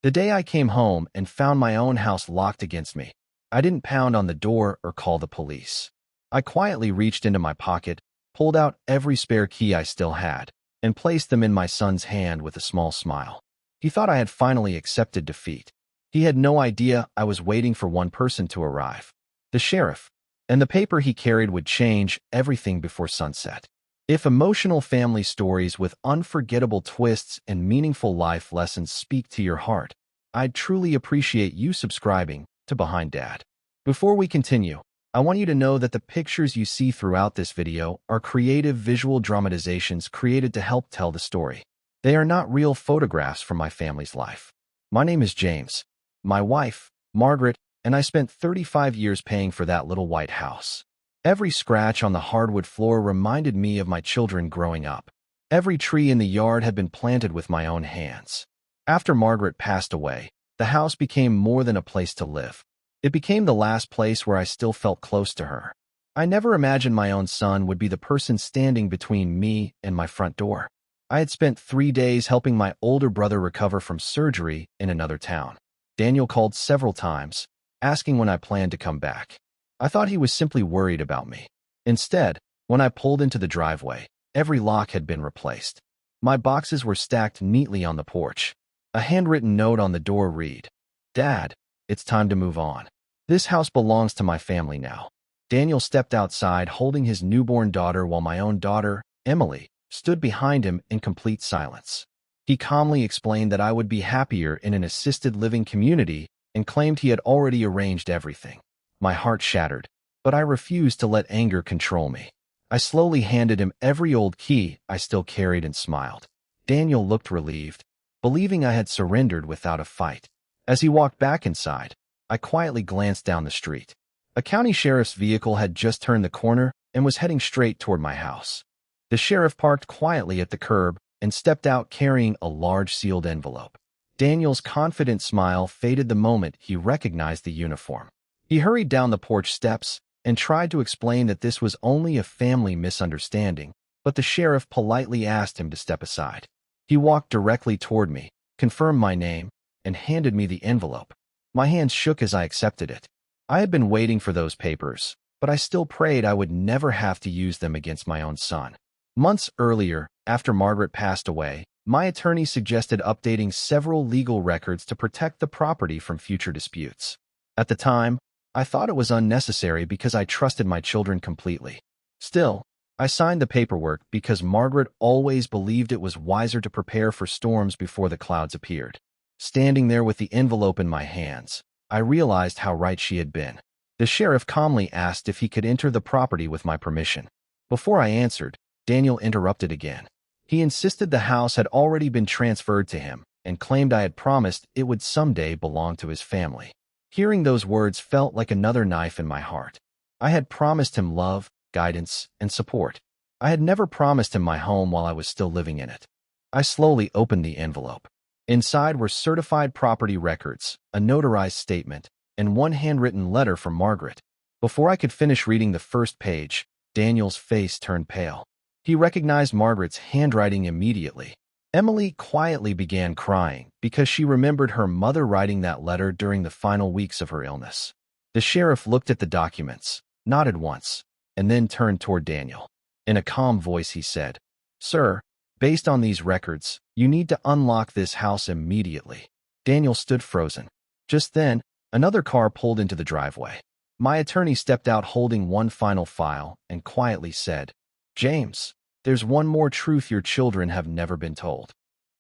The day I came home and found my own house locked against me, I didn't pound on the door or call the police. I quietly reached into my pocket, pulled out every spare key I still had, and placed them in my son's hand with a small smile. He thought I had finally accepted defeat. He had no idea I was waiting for one person to arrive, the sheriff, and the paper he carried would change everything before sunset. If emotional family stories with unforgettable twists and meaningful life lessons speak to your heart, I'd truly appreciate you subscribing to Behind Dad. Before we continue, I want you to know that the pictures you see throughout this video are creative visual dramatizations created to help tell the story. They are not real photographs from my family's life. My name is James. My wife, Margaret, and I spent 35 years paying for that little white house. Every scratch on the hardwood floor reminded me of my children growing up. Every tree in the yard had been planted with my own hands. After Margaret passed away, the house became more than a place to live. It became the last place where I still felt close to her. I never imagined my own son would be the person standing between me and my front door. I had spent 3 days helping my older brother recover from surgery in another town. Daniel called several times, asking when I planned to come back. I thought he was simply worried about me. Instead, when I pulled into the driveway, every lock had been replaced. My boxes were stacked neatly on the porch. A handwritten note on the door read, "Dad, it's time to move on. This house belongs to my family now." Daniel stepped outside holding his newborn daughter while my own daughter, Emily, stood behind him in complete silence. He calmly explained that I would be happier in an assisted living community and claimed he had already arranged everything. My heart shattered, but I refused to let anger control me. I slowly handed him every old key I still carried and smiled. Daniel looked relieved, believing I had surrendered without a fight. As he walked back inside, I quietly glanced down the street. A county sheriff's vehicle had just turned the corner and was heading straight toward my house. The sheriff parked quietly at the curb and stepped out carrying a large sealed envelope. Daniel's confident smile faded the moment he recognized the uniform. He hurried down the porch steps and tried to explain that this was only a family misunderstanding, but the sheriff politely asked him to step aside. He walked directly toward me, confirmed my name, and handed me the envelope. My hands shook as I accepted it. I had been waiting for those papers, but I still prayed I would never have to use them against my own son. Months earlier, after Margaret passed away, my attorney suggested updating several legal records to protect the property from future disputes. At the time, I thought it was unnecessary because I trusted my children completely. Still, I signed the paperwork because Margaret always believed it was wiser to prepare for storms before the clouds appeared. Standing there with the envelope in my hands, I realized how right she had been. The sheriff calmly asked if he could enter the property with my permission. Before I answered, Daniel interrupted again. He insisted the house had already been transferred to him and claimed I had promised it would someday belong to his family. Hearing those words felt like another knife in my heart. I had promised him love, guidance, and support. I had never promised him my home while I was still living in it. I slowly opened the envelope. Inside were certified property records, a notarized statement, and one handwritten letter from Margaret. Before I could finish reading the first page, Daniel's face turned pale. He recognized Margaret's handwriting immediately. Emily quietly began crying because she remembered her mother writing that letter during the final weeks of her illness. The sheriff looked at the documents, nodded once, and then turned toward Daniel. In a calm voice he said, "Sir, based on these records, you need to unlock this house immediately." Daniel stood frozen. Just then, another car pulled into the driveway. My attorney stepped out holding one final file and quietly said, "James, there's one more truth your children have never been told."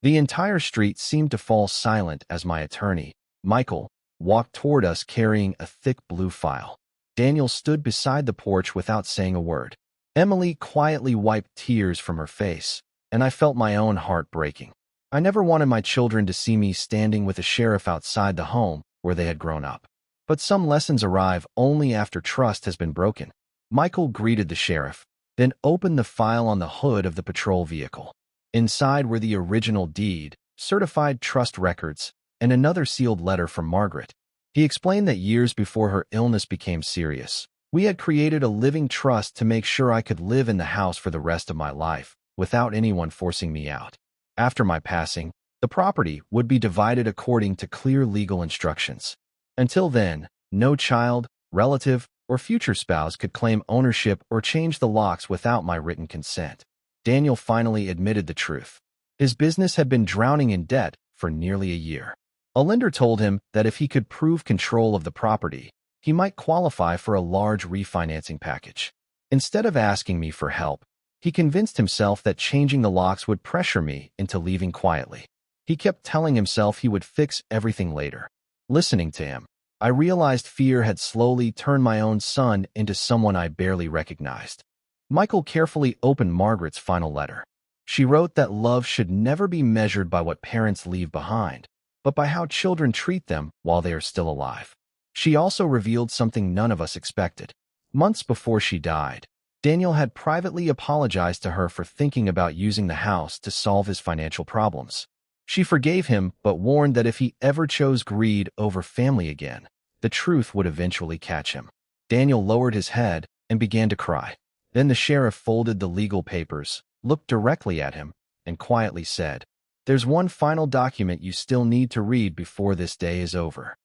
The entire street seemed to fall silent as my attorney, Michael, walked toward us carrying a thick blue file. Daniel stood beside the porch without saying a word. Emily quietly wiped tears from her face, and I felt my own heart breaking. I never wanted my children to see me standing with a sheriff outside the home where they had grown up. But some lessons arrive only after trust has been broken. Michael greeted the sheriff, then opened the file on the hood of the patrol vehicle. Inside were the original deed, certified trust records, and another sealed letter from Margaret. He explained that years before her illness became serious, we had created a living trust to make sure I could live in the house for the rest of my life, without anyone forcing me out. After my passing, The property would be divided according to clear legal instructions. Until then, no child, relative, or future spouse could claim ownership or change the locks without my written consent. Daniel finally admitted the truth. His business had been drowning in debt for nearly a year. A lender told him that if he could prove control of the property, he might qualify for a large refinancing package. Instead of asking me for help, he convinced himself that changing the locks would pressure me into leaving quietly. He kept telling himself he would fix everything later. Listening to him, I realized fear had slowly turned my own son into someone I barely recognized. Michael carefully opened Margaret's final letter. She wrote that love should never be measured by what parents leave behind, but by how children treat them while they are still alive. She also revealed something none of us expected. Months before she died, Daniel had privately apologized to her for thinking about using the house to solve his financial problems. She forgave him, but warned that if he ever chose greed over family again, the truth would eventually catch him. Daniel lowered his head and began to cry. Then the sheriff folded the legal papers, looked directly at him, and quietly said, "There's one final document you still need to read before this day is over."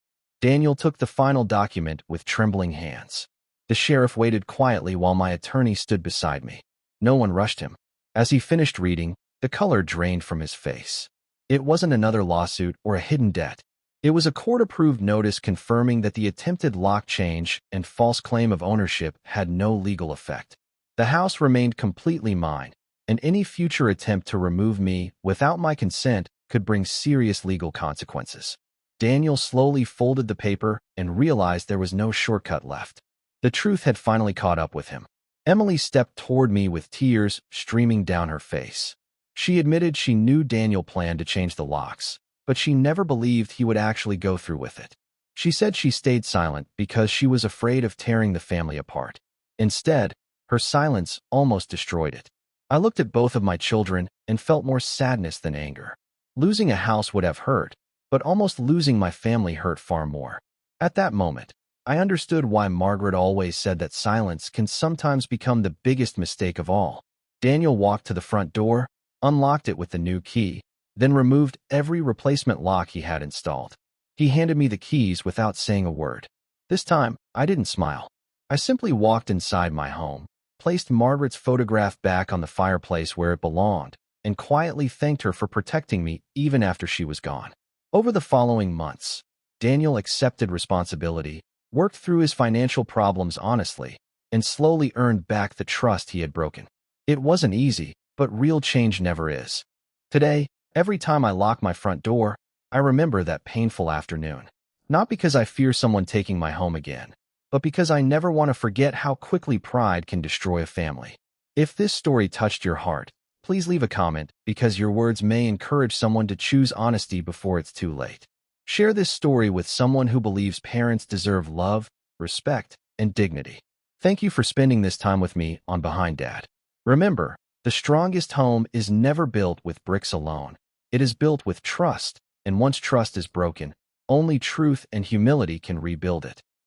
Daniel took the final document with trembling hands. The sheriff waited quietly while my attorney stood beside me. No one rushed him. As he finished reading, the color drained from his face. It wasn't another lawsuit or a hidden debt. It was a court-approved notice confirming that the attempted lock change and false claim of ownership had no legal effect. The house remained completely mine, and any future attempt to remove me without my consent could bring serious legal consequences. Daniel slowly folded the paper and realized there was no shortcut left. The truth had finally caught up with him. Emily stepped toward me with tears streaming down her face. She admitted she knew Daniel planned to change the locks, but she never believed he would actually go through with it. She said she stayed silent because she was afraid of tearing the family apart. Instead, her silence almost destroyed it. I looked at both of my children and felt more sadness than anger. Losing a house would have hurt, but almost losing my family hurt far more. At that moment, I understood why Margaret always said that silence can sometimes become the biggest mistake of all. Daniel walked to the front door, unlocked it with the new key, then removed every replacement lock he had installed. He handed me the keys without saying a word. This time, I didn't smile. I simply walked inside my home, placed Margaret's photograph back on the fireplace where it belonged, and quietly thanked her for protecting me even after she was gone. Over the following months, Daniel accepted responsibility, worked through his financial problems honestly, and slowly earned back the trust he had broken. It wasn't easy, but real change never is. Today, every time I lock my front door, I remember that painful afternoon. Not because I fear someone taking my home again, but because I never want to forget how quickly pride can destroy a family. If this story touched your heart, please leave a comment because your words may encourage someone to choose honesty before it's too late. Share this story with someone who believes parents deserve love, respect, and dignity. Thank you for spending this time with me on Behind Dad. Remember, the strongest home is never built with bricks alone. It is built with trust, and once trust is broken, only truth and humility can rebuild it.